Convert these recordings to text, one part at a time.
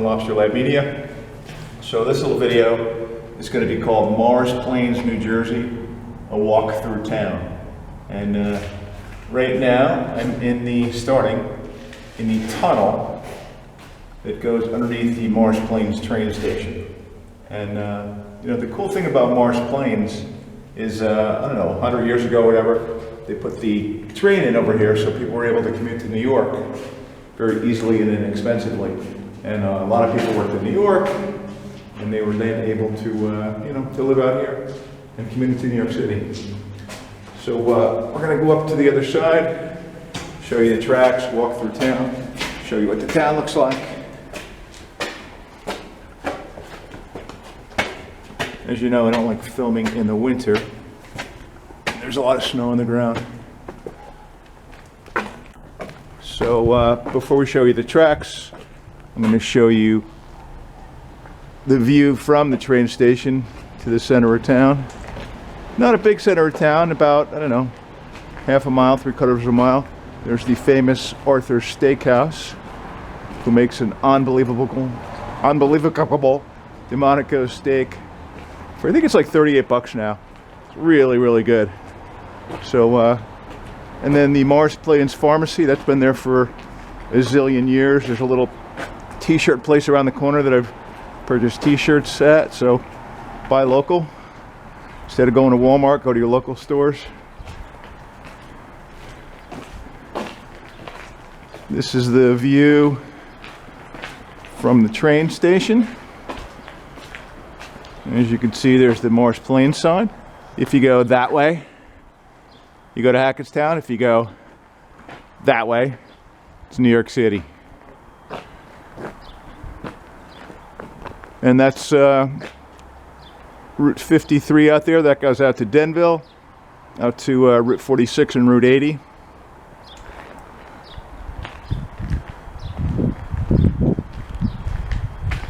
from Lobster Lab Media. So this little video is going to be called Morris Plains, New Jersey, a walk through town. And right now I'm starting in the tunnel that goes underneath the Morris Plains train station. And you know, the cool thing about Morris Plains is, I don't know, 100 years ago, whatever, they put the train in over here so people were able to commute to New York very easily and inexpensively. And a lot of people worked in New York, and they were then able to, you know, to live out here and commute into New York City. So we're going to go up to the other side, show you the tracks, walk through town, show you what the town looks like. As you know, I don't like filming in the winter. There's a lot of snow on the ground. So before we show you the tracks, I'm going to show you the view from the train station to the center of town. Not a big center of town, about, I don't know, half a mile, 3/4 of a mile. There's the famous Arthur's Steakhouse, who makes an unbelievable Delmonico steak for, I think it's like $38 now. It's really, really good. So, and then the Morris Plains Pharmacy, that's been there for a zillion years. There's a little t-shirt place around the corner that I've purchased t-shirts at, so buy local. Instead of going to Walmart, go to your local stores. This is the view from the train station. As you can see, there's the Morris Plains sign. If you go that way, you go to Hackettstown. If you go that way, it's New York City. And that's Route 53 out there. That goes out to Denville, out to Route 46 and Route 80.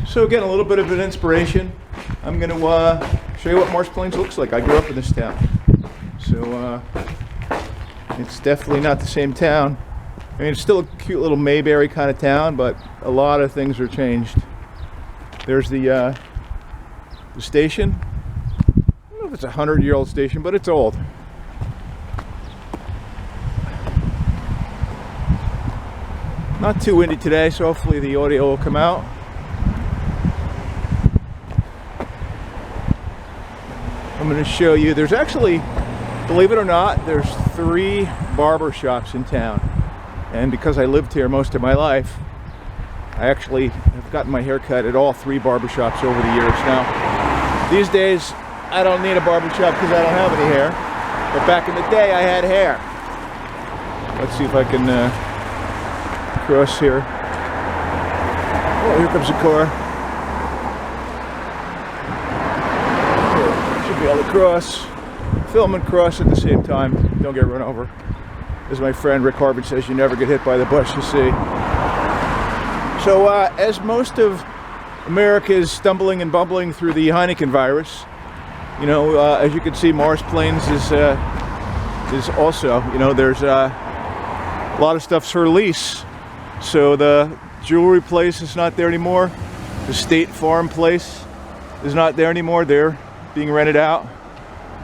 So again, a little bit of an inspiration. I'm going to show you what Morris Plains looks like. I grew up in this town. So it's definitely not the same town. I mean, it's still a cute little Mayberry kind of town, but a lot of things are changed. There's the station. I don't know if it's a 100-year-old station, but it's old. Not too windy today, so hopefully the audio will come out. I'm going to show you, there's actually, believe it or not, there's 3 barber shops in town. And because I lived here most of my life, I actually have gotten my hair cut at all 3 barber shops over the years. Now, these days, I don't need a barber shop because I don't have any hair. But back in the day, I had hair. Let's see if I can cross here. Oh, here comes a car. Be able to cross, film and cross at the same time. Don't get run over. As my friend Rick Harvard says, you never get hit by the bus you see. So as most of America is stumbling and bumbling through the Heineken virus, you know, as you can see, Morris Plains is also, you know, there's a lot of stuff's for lease. So the jewelry place is not there anymore. The State Farm place is not there anymore. They're being rented out.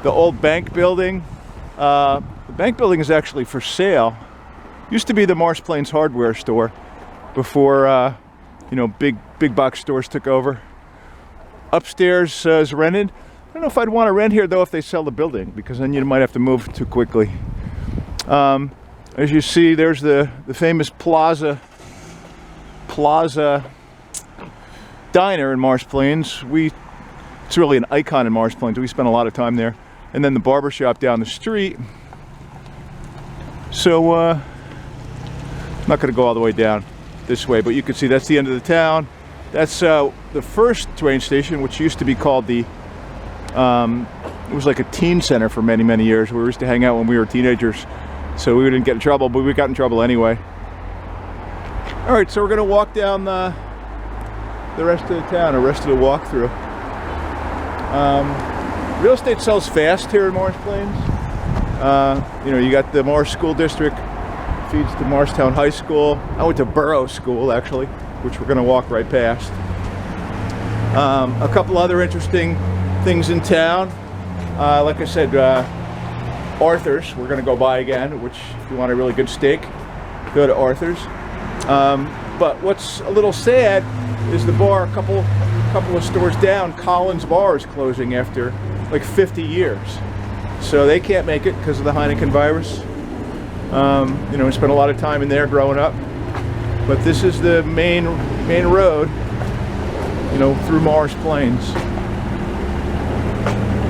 The old bank building, the bank building is actually for sale. Used to be the Morris Plains hardware store before you know, big box stores took over. Upstairs is rented. I don't know if I'd want to rent here though if they sell the building, because then you might have to move too quickly. As you see, there's the famous Plaza Diner in Morris Plains. It's really an icon in Morris Plains. We spent a lot of time there. And then the barber shop down the street. So, I'm not going to go all the way down this way, but you can see that's the end of the town. That's the first train station, which used to be called the, it was like a teen center for many, many years. We used to hang out when we were teenagers, so we didn't get in trouble, but we got in trouble anyway. All right, so we're going to walk down the rest of the town, the rest of the walkthrough. Real estate sells fast here in Morris Plains. You know, you got the Morris School District, feeds to Morristown High School. I went to Borough School, actually. which we're going to walk right past. A couple other interesting things in town. Like I said, Arthur's, we're going to go by again, which if you want a really good steak, go to Arthur's. But what's a little sad is the bar a couple of stores down, Collins Bar, is closing after like 50 years. So they can't make it because of the Heineken virus. You know, we spent a lot of time in there growing up. But this is the main road, you know, through Morris Plains.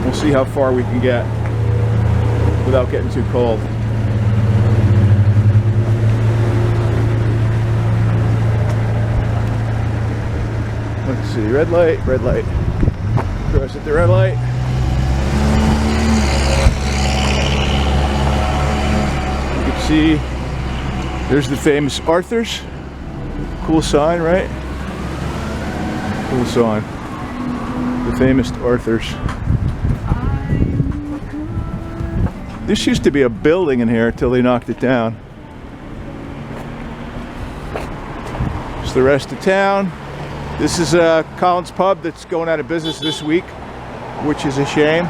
We'll see how far we can get without getting too cold. Let's see, red light, red light. Cross at the red light. You can see there's the famous Arthur's. Cool sign, right? Cool sign. The famous Arthur's. This used to be a building in here until they knocked it down. It's the rest of town. This is a Collins Pub that's going out of business this week, which is a shame.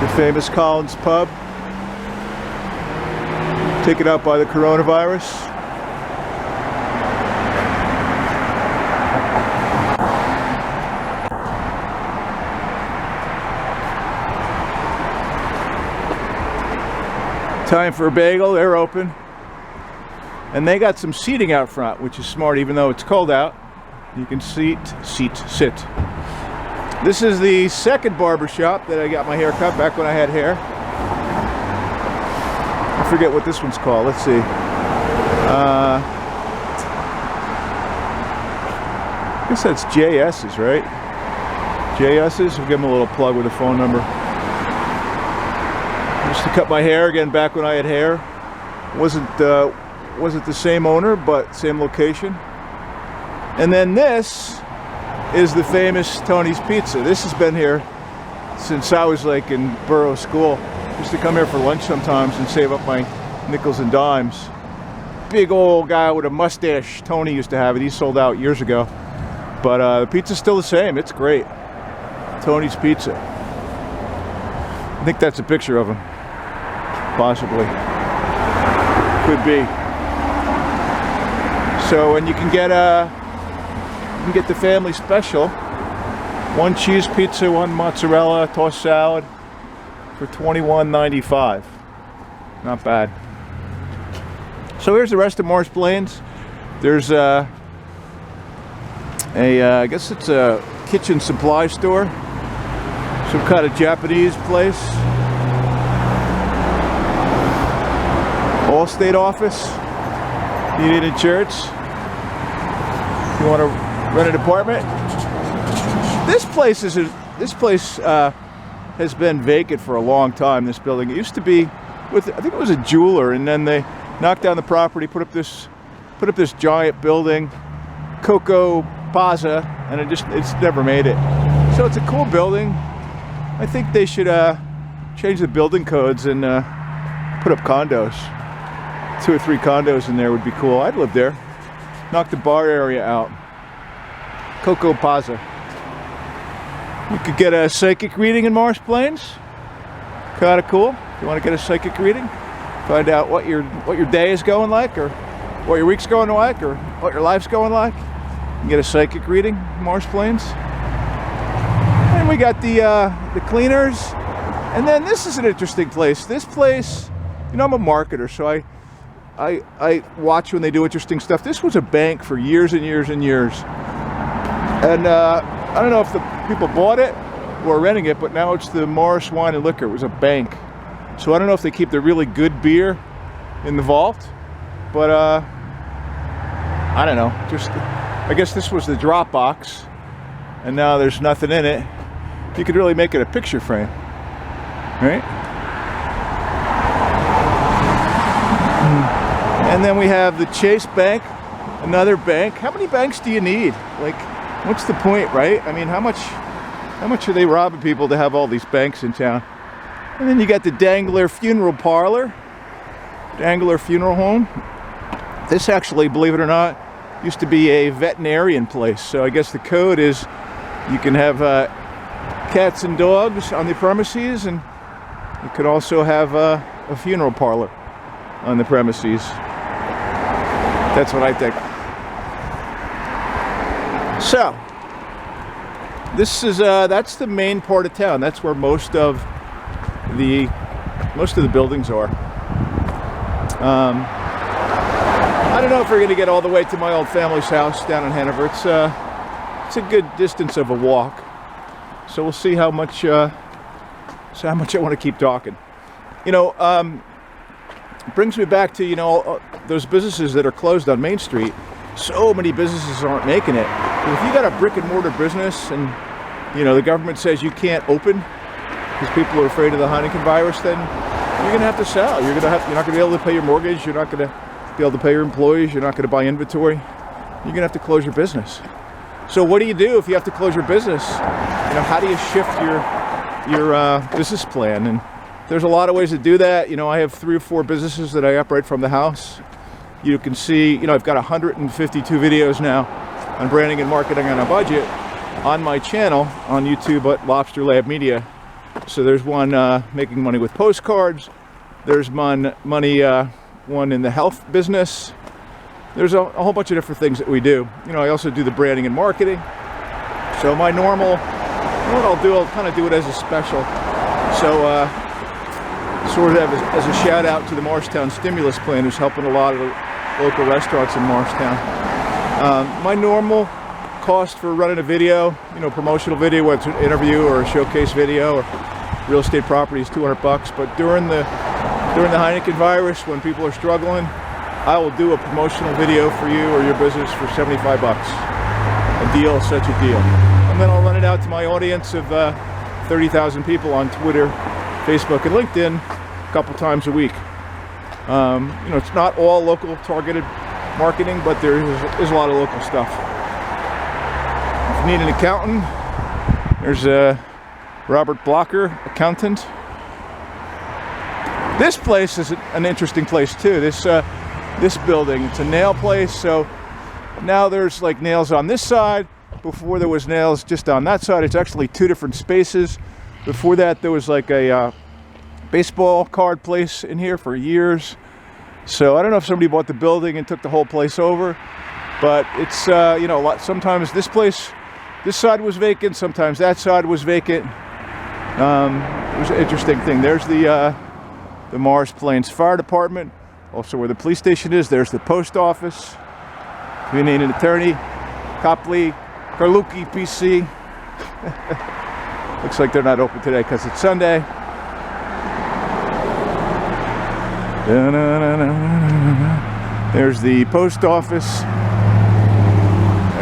The famous Collins Pub. Taken out by the coronavirus. Time for a bagel, they're open. And they got some seating out front, which is smart even though it's cold out. You can sit. This is the second barber shop that I got my hair cut back when I had hair. I forget what this one's called, let's see. I guess that's JS's, right? JS's, we'll give them a little plug with a phone number. Just to cut my hair again back when I had hair. Wasn't the same owner, but same location. And then this is the famous Tony's Pizza. This has been here since I was like in Borough School. Used to come here for lunch sometimes and save up my nickels and dimes. Big old guy with a mustache. Tony used to have it. He sold out years ago. But the pizza's still the same. It's great. Tony's Pizza. I think that's a picture of him. Possibly. Could be. So, and you can get the family special. 1 cheese pizza, 1 mozzarella, tossed salad for $21.95. Not bad. So here's the rest of Morris Plains. There's I guess it's a kitchen supply store. Some kind of Japanese place. Allstate office. You need insurance. You want to rent an apartment? This place has been vacant for a long time. This building. It used to be with, I think it was a jeweler, and then they knocked down the property, put up this giant building, Coco Plaza, and it's never made it. So it's a cool building. I think they should change the building codes and put up condos. 2 or 3 condos in there would be cool. I'd live there. Knock the bar area out. Coco Plaza. You could get a psychic reading in Morris Plains. Kind of cool. If you want to get a psychic reading, find out what your day is going like, or what your week's going like, or what your life's going like. You can get a psychic reading in Morris Plains. And we got the cleaners. And then this is an interesting place. This place, you know, I'm a marketer, so I watch when they do interesting stuff. This was a bank for years and years and years. And I don't know if the people bought it or renting it, but now it's the Morris Wine and Liquor. It was a bank. So I don't know if they keep the really good beer in the vault, but I don't know. Just, I guess this was the drop box, and now there's nothing in it. You could really make it a picture frame, right? And then we have the Chase Bank, another bank. How many banks do you need? Like, what's the point, right? I mean, how much are they robbing people to have all these banks in town? And then you got the Dangler Funeral Parlor, Dangler Funeral Home. This actually, believe it or not, used to be a veterinarian place. So I guess the code is you can have cats and dogs on the premises, and you could also have a funeral parlor on the premises. That's what I think. So this is that's the main part of town. That's where most of the buildings are. I don't know if we're going to get all the way to my old family's house down in Hanover. It's a good distance of a walk. So we'll see how much I want to keep talking. You know, it brings me back to, you know, those businesses that are closed on Main Street. So many businesses aren't making it. But if you got a brick and mortar business and, you know, the government says you can't open because people are afraid of the Heineken virus, then you're going to have to sell. You're not going to be able to pay your mortgage. You're not going to be able to pay your employees. You're not going to buy inventory. You're going to have to close your business. So what do you do if you have to close your business? You know, how do you shift your business plan? And there's a lot of ways to do that. You know, I have 3 or 4 businesses that I operate from the house. You can see, you know, I've got 152 videos now on branding and marketing on a budget on my channel on YouTube at Lobster Lab Media. So there's one making money with postcards. There's one in the health business. There's a whole bunch of different things that we do. You know, I also do the branding and marketing. So my normal, what I'll do, I'll kind of do it as a special. So sort of as a shout out to the Morristown stimulus plan, who's helping a lot of the local restaurants in Morristown. My normal cost for running a video, you know, promotional video, whether it's an interview or a showcase video or real estate property, is $200. But during the Heineken virus, when people are struggling, I will do a promotional video for you or your business for $75. A deal, such a deal. And then I'll run it out to my audience of 30,000 people on Twitter, Facebook, and LinkedIn a couple times a week. You know, it's not all local targeted marketing, but there is a lot of local stuff. If you need an accountant, there's Robert Blocker, accountant. This place is an interesting place too. This building, it's a nail place. So now there's like nails on this side. Before there was nails just on that side. It's actually 2 different spaces. Before that there was like a baseball card place in here for years. So I don't know if somebody bought the building and took the whole place over, but it's you know, sometimes this side was vacant, sometimes that side was vacant. It was an interesting thing. There's the Morris Plains Fire Department, also where the police station is. There's the post office. If you need an attorney, Copley, Carlucci, PC. Looks like they're not open today because it's Sunday. There's the post office. All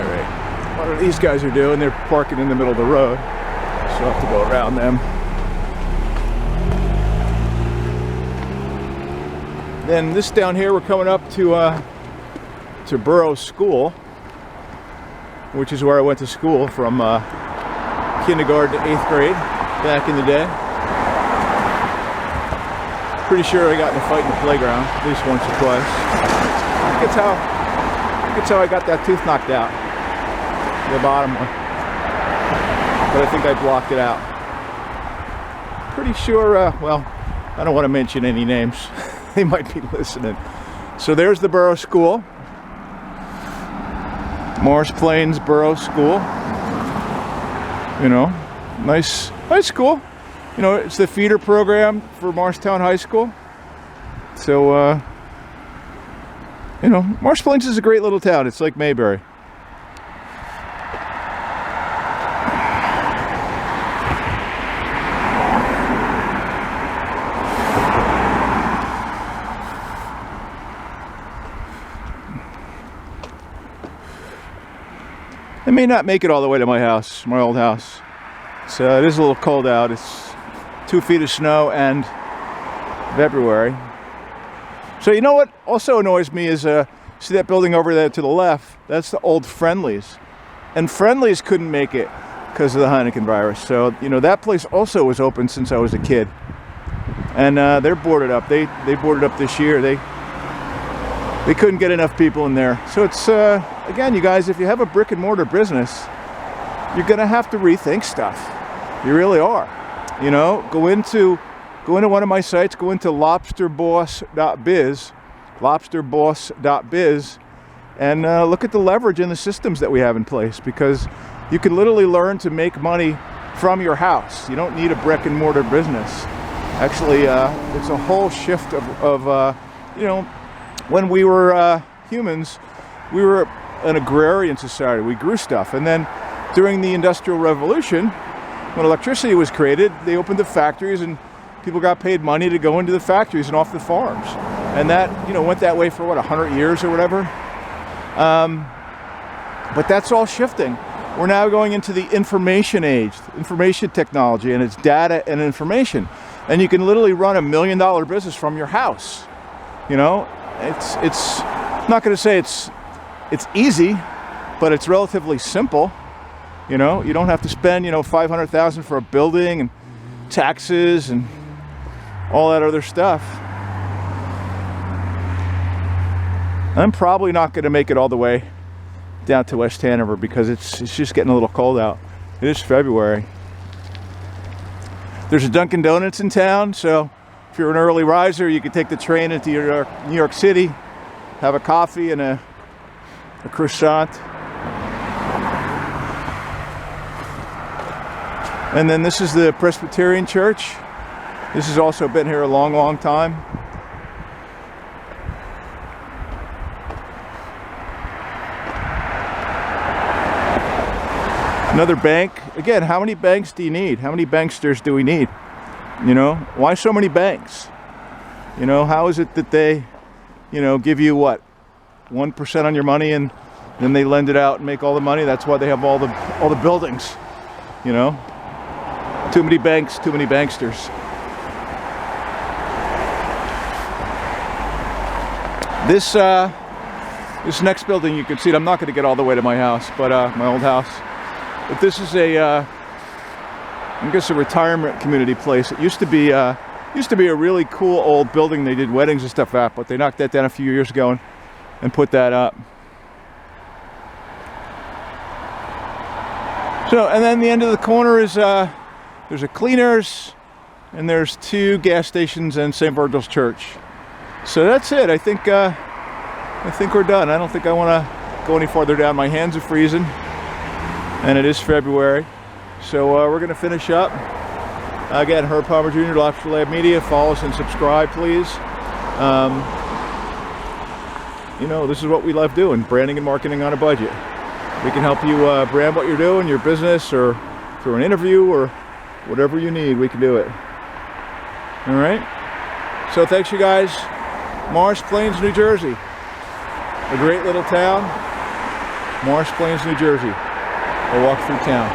right, what these guys are doing, they're parking in the middle of the road, so I'll have to go around them. Then this down here, we're coming up to Borough School, which is where I went to school from kindergarten to 8th grade back in the day. Pretty sure I got in a fight in the playground at least once or twice. I think it's how I got that tooth knocked out, the bottom one. But I think I blocked it out. Pretty sure. Well, I don't want to mention any names. They might be listening. So there's the Borough School. Morris Plains Borough School. You know, nice school. You know, it's the feeder program for Morristown High School. So, you know, Morris Plains is a great little town. It's like Mayberry. I may not make it all the way to my house, my old house. So it is a little cold out. It's 2 feet of snow and February. So you know what also annoys me is, see that building over there to the left? That's the old Friendlies. And Friendlies couldn't make it because of the Heineken virus. So, you know, that place also was open since I was a kid. And they're boarded up. They boarded up this year. They couldn't get enough people in there. So it's again, you guys, if you have a brick and mortar business, you're going to have to rethink stuff. You really are. You know, go into one of my sites, go into lobsterboss.biz, lobsterboss.biz, and look at the leverage and the systems that we have in place, because you can literally learn to make money from your house. You don't need a brick and mortar business. Actually, it's a whole shift of you know, when we were humans, we were an agrarian society. We grew stuff. And then during the Industrial Revolution, when electricity was created, they opened the factories and people got paid money to go into the factories and off the farms. And that, you know, went that way for what, 100 years or whatever. But that's all shifting. We're now going into the information age, information technology, and it's data and information. And you can literally run $1 million business from your house. You know, it's I'm not going to say it's easy, but it's relatively simple. You know, you don't have to spend, you know, $500,000 for a building and taxes and all that other stuff. I'm probably not going to make it all the way down to West Hanover because it's just getting a little cold out. It is February. There's a Dunkin' Donuts in town, so if you're an early riser, you can take the train into New York City, have a coffee and a croissant. And then this is the Presbyterian Church. This has also been here a long, long time. Another bank. Again, how many banks do you need? How many banksters do we need? You know, why so many banks? You know, how is it that they, you know, give you what, 1% on your money and then they lend it out and make all the money? That's why they have all the buildings. You know, too many banks, too many banksters. This next building, you can see it. I'm not going to get all the way to my house, but my old house. But this is I guess a retirement community place. It used to be a really cool old building. They did weddings and stuff at, but they knocked that down a few years ago and put that up. So, and then the end of the corner is there's a Cleaners, and there's 2 gas stations and St. Virgil's Church. So that's it. I think we're done. I don't think I want to go any farther down. My hands are freezing, and it is February. So we're going to finish up. Again, Herb Palmer Jr., Lobster Lab Media. Follow us and subscribe, please. You know, this is what we love doing, branding and marketing on a budget. We can help you brand what you're doing, your business, or through an interview, or whatever you need, we can do it. All right? So thanks, you guys. Morris Plains, New Jersey. A great little town. Morris Plains, New Jersey. We'll walk through town.